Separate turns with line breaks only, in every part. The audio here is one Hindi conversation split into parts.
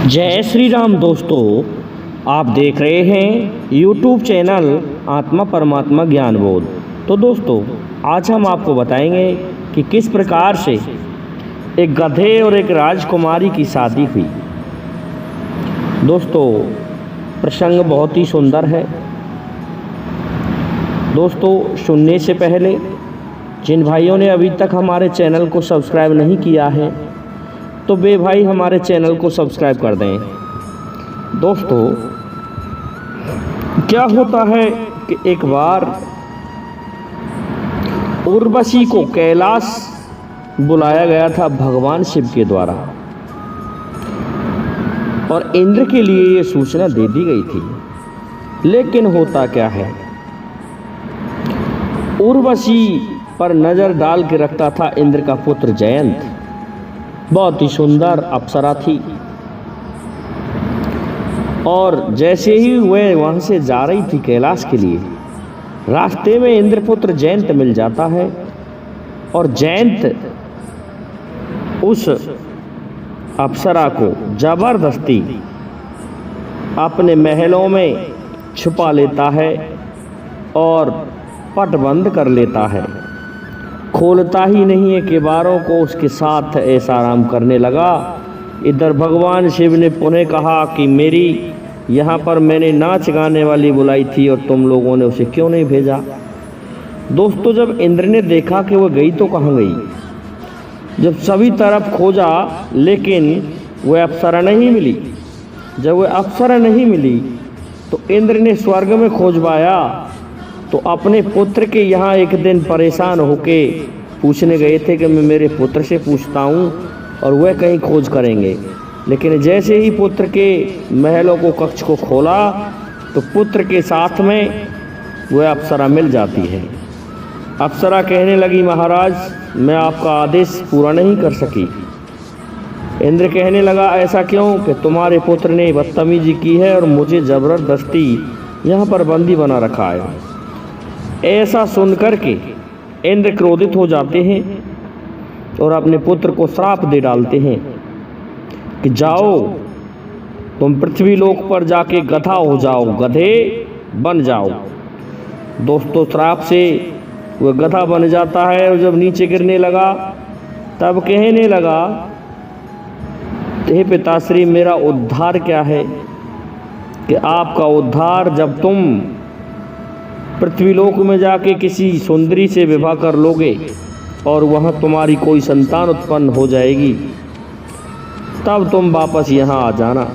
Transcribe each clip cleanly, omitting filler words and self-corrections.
जय श्री राम दोस्तों, आप देख रहे हैं YouTube चैनल आत्मा परमात्मा ज्ञान बोध। तो दोस्तों, आज हम आपको बताएंगे कि किस प्रकार से एक गधे और एक राजकुमारी की शादी हुई। दोस्तों, प्रसंग बहुत ही सुंदर है। दोस्तों, सुनने से पहले जिन भाइयों ने अभी तक हमारे चैनल को सब्सक्राइब नहीं किया है तो वे भाई हमारे चैनल को सब्सक्राइब कर दें। दोस्तों, क्या होता है कि एक बार उर्वशी को कैलाश बुलाया गया था भगवान शिव के द्वारा, और इंद्र के लिए ये सूचना दे दी गई थी। लेकिन होता क्या है, उर्वशी पर नजर डाल के रखता था इंद्र का पुत्र जयंत। बहुत ही सुंदर अप्सरा थी, और जैसे ही वह वहां से जा रही थी कैलाश के लिए, रास्ते में इंद्रपुत्र जयंत मिल जाता है। और जयंत उस अप्सरा को जबरदस्ती अपने महलों में छुपा लेता है और पट बंद कर लेता है। खोलता ही नहीं है किवाड़ों को, उसके साथ ऐसा आराम करने लगा। इधर भगवान शिव ने पुनः कहा कि मेरी यहाँ पर मैंने नाच गाने वाली बुलाई थी और तुम लोगों ने उसे क्यों नहीं भेजा। दोस्तों, जब इंद्र ने देखा कि वह गई तो कहाँ गई, जब सभी तरफ खोजा लेकिन वह अप्सरा नहीं मिली। जब वह अप्सरा नहीं मिली तो इंद्र ने स्वर्ग में खोजवाया, तो अपने पुत्र के यहाँ एक दिन परेशान होके पूछने गए थे कि मैं मेरे पुत्र से पूछता हूँ और वह कहीं खोज करेंगे। लेकिन जैसे ही पुत्र के महलों को कक्ष को खोला तो पुत्र के साथ में वह अप्सरा मिल जाती है। अप्सरा कहने लगी, महाराज मैं आपका आदेश पूरा नहीं कर सकी। इंद्र कहने लगा, ऐसा क्यों कि तुम्हारे पुत्र ने बदतमीजी की है और मुझे जबरदस्ती यहाँ पर बंदी बना रखा है। ऐसा सुनकर के इंद्र क्रोधित हो जाते हैं और अपने पुत्र को श्राप दे डालते हैं कि जाओ तुम पृथ्वी लोक पर जाके गधा हो जाओ, गधे बन जाओ। दोस्तों, श्राप से वह गधा बन जाता है और जब नीचे गिरने लगा तब कहने लगा, हे पिताश्री मेरा उद्धार क्या है कि आपका उद्धार जब तुम पृथ्वीलोक में जाके किसी सुंदरी से विवाह कर लोगे और वहाँ तुम्हारी कोई संतान उत्पन्न हो जाएगी, तब तुम वापस यहाँ आ जाना।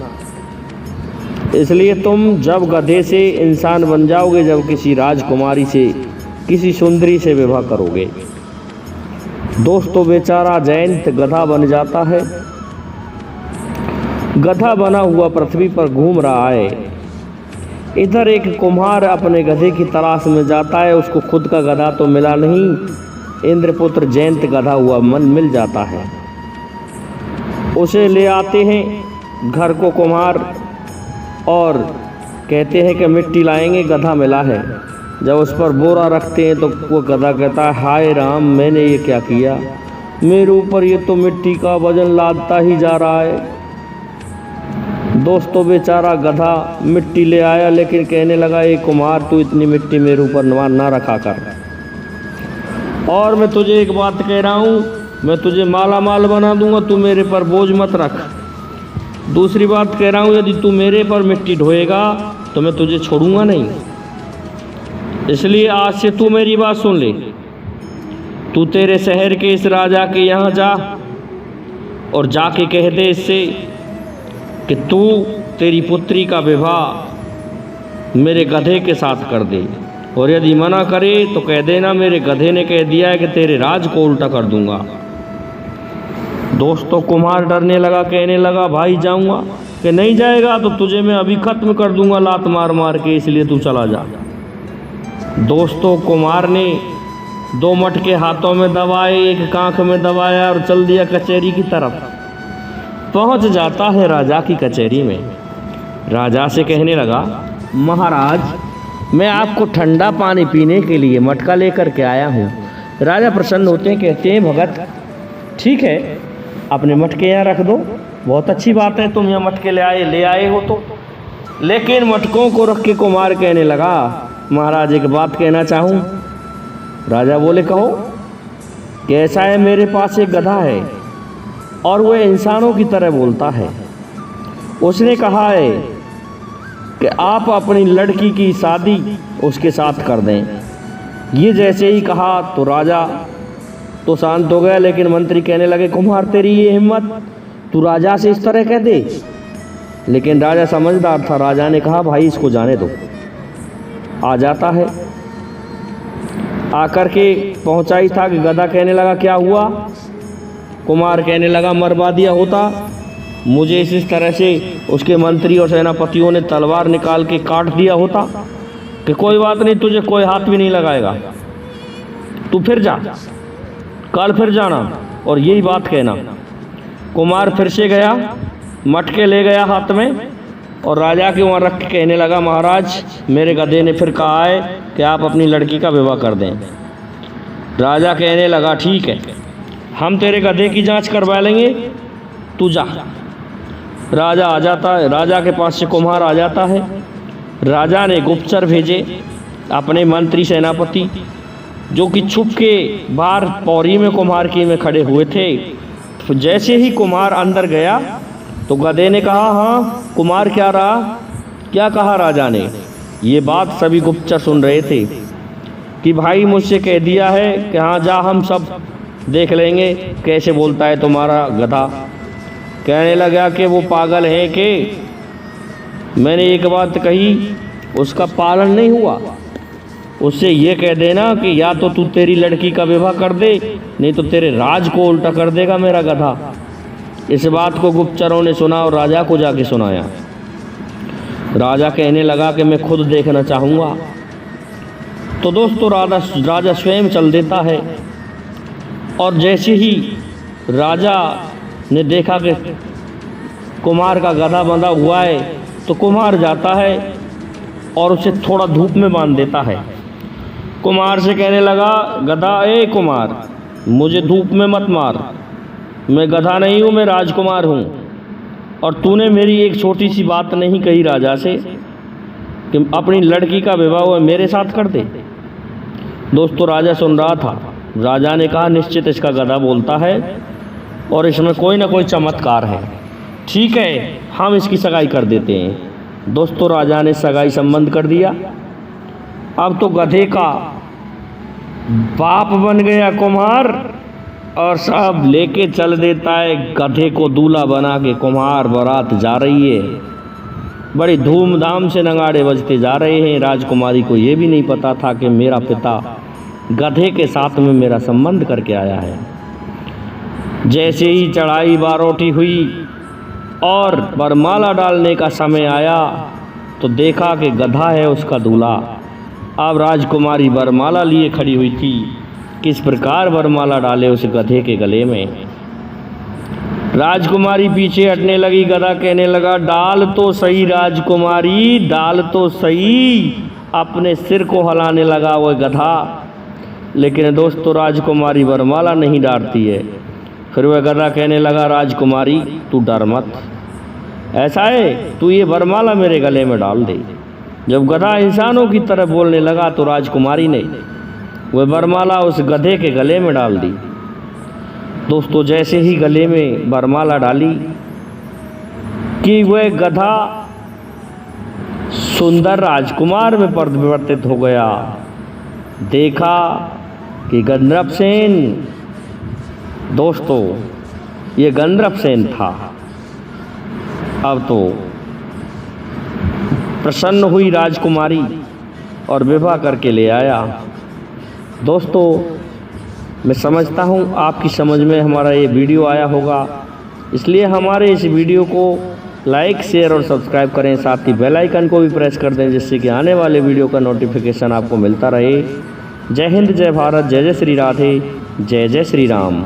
इसलिए तुम जब गधे से इंसान बन जाओगे, जब किसी राजकुमारी से किसी सुंदरी से विवाह करोगे। दोस्तों, बेचारा जयंत गधा बन जाता है। गधा बना हुआ पृथ्वी पर घूम रहा है। इधर एक कुम्हार अपने गधे की तलाश में जाता है, उसको खुद का गधा तो मिला नहीं, इंद्रपुत्र जयंत गधा हुआ मन मिल जाता है। उसे ले आते हैं घर को कुम्हार और कहते हैं कि मिट्टी लाएंगे, गधा मिला है। जब उस पर बोरा रखते हैं तो वो गधा कहता है, हाय राम मैंने ये क्या किया, मेरे ऊपर ये तो मिट्टी का वजन लादता ही जा रहा है। दोस्तों, बेचारा गधा मिट्टी ले आया, लेकिन कहने लगा, ये कुम्हार तू इतनी मिट्टी मेरे ऊपर ना रखा कर, और मैं तुझे एक बात कह रहा हूँ, मैं तुझे माला माल बना दूंगा, तू मेरे पर बोझ मत रख। दूसरी बात कह रहा हूँ, यदि तू मेरे पर मिट्टी ढोएगा तो मैं तुझे छोड़ूंगा नहीं। इसलिए आज से तू मेरी बात सुन ले। तू तेरे शहर के इस राजा के यहाँ जा और जाके कह दे इससे कि तू तेरी पुत्री का विवाह मेरे गधे के साथ कर दे, और यदि मना करे तो कह देना मेरे गधे ने कह दिया है कि तेरे राज को उल्टा कर दूंगा। दोस्तों, कुम्हार डरने लगा, कहने लगा, भाई जाऊंगा, कि नहीं जाएगा तो तुझे मैं अभी खत्म कर दूंगा लात मार मार के, इसलिए तू चला जा। दोस्तों, कुम्हार ने 2 मटके हाथों में दबाए, एक कांख में दबाया और चल दिया कचहरी की तरफ। पहुंच जाता है राजा की कचहरी में। राजा से कहने लगा, महाराज मैं आपको ठंडा पानी पीने के लिए मटका लेकर के आया हूँ। राजा प्रसन्न होते हैं, कहते हैं, भगत ठीक है अपने मटके यहाँ रख दो, बहुत अच्छी बात है, तुम यहाँ मटके ले आए हो तो। लेकिन मटकों को रख के कुमार कहने लगा, महाराज एक बात कहना चाहूँ। राजा बोले कहो। कि ऐसा है, मेरे पास एक गधा है और वह इंसानों की तरह बोलता है। उसने कहा है कि आप अपनी लड़की की शादी उसके साथ कर दें। ये जैसे ही कहा तो राजा तो शांत हो गया, लेकिन मंत्री कहने लगे कुमार तेरी ये हिम्मत, तू राजा से इस तरह कह दे। लेकिन राजा समझदार था, राजा ने कहा भाई इसको जाने दो। आ जाता है, आकर के पहुंचा ही था कि गधा कहने लगा क्या हुआ। कुमार कहने लगा मरवा दिया होता मुझे, इस तरह से उसके मंत्री और सेनापतियों ने तलवार निकाल के काट दिया होता कि कोई बात नहीं, तुझे कोई हाथ भी नहीं लगाएगा, तू फिर जा, कल फिर जाना और यही बात कहना। कुमार फिर से गया, मटके ले गया हाथ में और राजा के वहाँ रख के कहने लगा महाराज मेरे गधे ने फिर कहा है कि आप अपनी लड़की का विवाह कर दें। राजा कहने लगा ठीक है, हम तेरे गधे की जांच करवा लेंगे, तू जा। राजा आ जाता है, राजा के पास से कुम्हार आ जाता है। राजा ने गुप्तचर भेजे अपने मंत्री सेनापति, जो कि छुप के बाहर पौड़ी में कुम्हार की में खड़े हुए थे। तो जैसे ही कुम्हार अंदर गया तो गधे ने कहा हाँ कुमार क्या रहा, क्या कहा राजा ने। ये बात सभी गुप्तचर सुन रहे थे कि भाई मुझसे कह दिया है कि हाँ जा, हम सब देख लेंगे कैसे बोलता है तुम्हारा गधा। कहने लगा कि वो पागल है कि मैंने एक बात कही उसका पालन नहीं हुआ, उससे ये कह देना कि या तो तू तेरी लड़की का विवाह कर दे, नहीं तो तेरे राज को उल्टा कर देगा मेरा गधा। इस बात को गुप्तचरों ने सुना और राजा को जाके सुनाया। राजा कहने लगा कि मैं खुद देखना चाहूँगा। तो दोस्तों राजा स्वयं चल देता है और जैसे ही राजा ने देखा कि कुम्हार का गधा बंधा हुआ है तो कुम्हार जाता है और उसे थोड़ा धूप में बांध देता है। कुम्हार से कहने लगा गधा ए कुम्हार मुझे धूप में मत मार, मैं गधा नहीं हूँ, मैं राजकुमार हूँ और तूने मेरी एक छोटी सी बात नहीं कही राजा से कि अपनी लड़की का विवाह मेरे साथ कर दे। दोस्तों राजा सुन रहा था। राजा ने कहा निश्चित इसका गधा बोलता है और इसमें कोई ना कोई चमत्कार है, ठीक है हम इसकी सगाई कर देते हैं। दोस्तों राजा ने सगाई संबंध कर दिया। अब तो गधे का बाप बन गया कुम्हार और सब लेके चल देता है गधे को दूल्हा बना के। कुम्हार बारात जा रही है, बड़ी धूमधाम से नगाड़े बजते जा रहे हैं। राजकुमारी को ये भी नहीं पता था कि मेरा पिता गधे के साथ में मेरा संबंध करके आया है। जैसे ही चढ़ाई बारोटी हुई और वरमाला डालने का समय आया तो देखा कि गधा है उसका दूल्हा। अब राजकुमारी वरमाला लिए खड़ी हुई थी, किस प्रकार वरमाला डाले उस गधे के गले में। राजकुमारी पीछे हटने लगी, गधा कहने लगा डाल तो सही राजकुमारी, डाल तो सही। अपने सिर को हिलाने लगा वो गधा, लेकिन दोस्तों राजकुमारी वरमाला नहीं डालती है। फिर वह गधा कहने लगा राजकुमारी तू डर मत, ऐसा है तू ये वरमाला मेरे गले में डाल दे। जब गधा इंसानों की तरह बोलने लगा तो राजकुमारी ने वह वरमाला उस गधे के गले में डाल दी। दोस्तों जैसे ही गले में वरमाला डाली कि वह गधा सुंदर राजकुमार में परिवर्तित हो गया। देखा कि गंधर्व सेन, दोस्तों ये गंधर्व सेन था। अब तो प्रसन्न हुई राजकुमारी और विवाह करके ले आया। दोस्तों मैं समझता हूँ आपकी समझ में हमारा ये वीडियो आया होगा, इसलिए हमारे इस वीडियो को लाइक शेयर और सब्सक्राइब करें, साथ ही बेल आइकन को भी प्रेस कर दें जिससे कि आने वाले वीडियो का नोटिफिकेशन आपको मिलता रहे। जय हिंद, जय भारत, जय जय श्री राधे, जय जय श्री राम।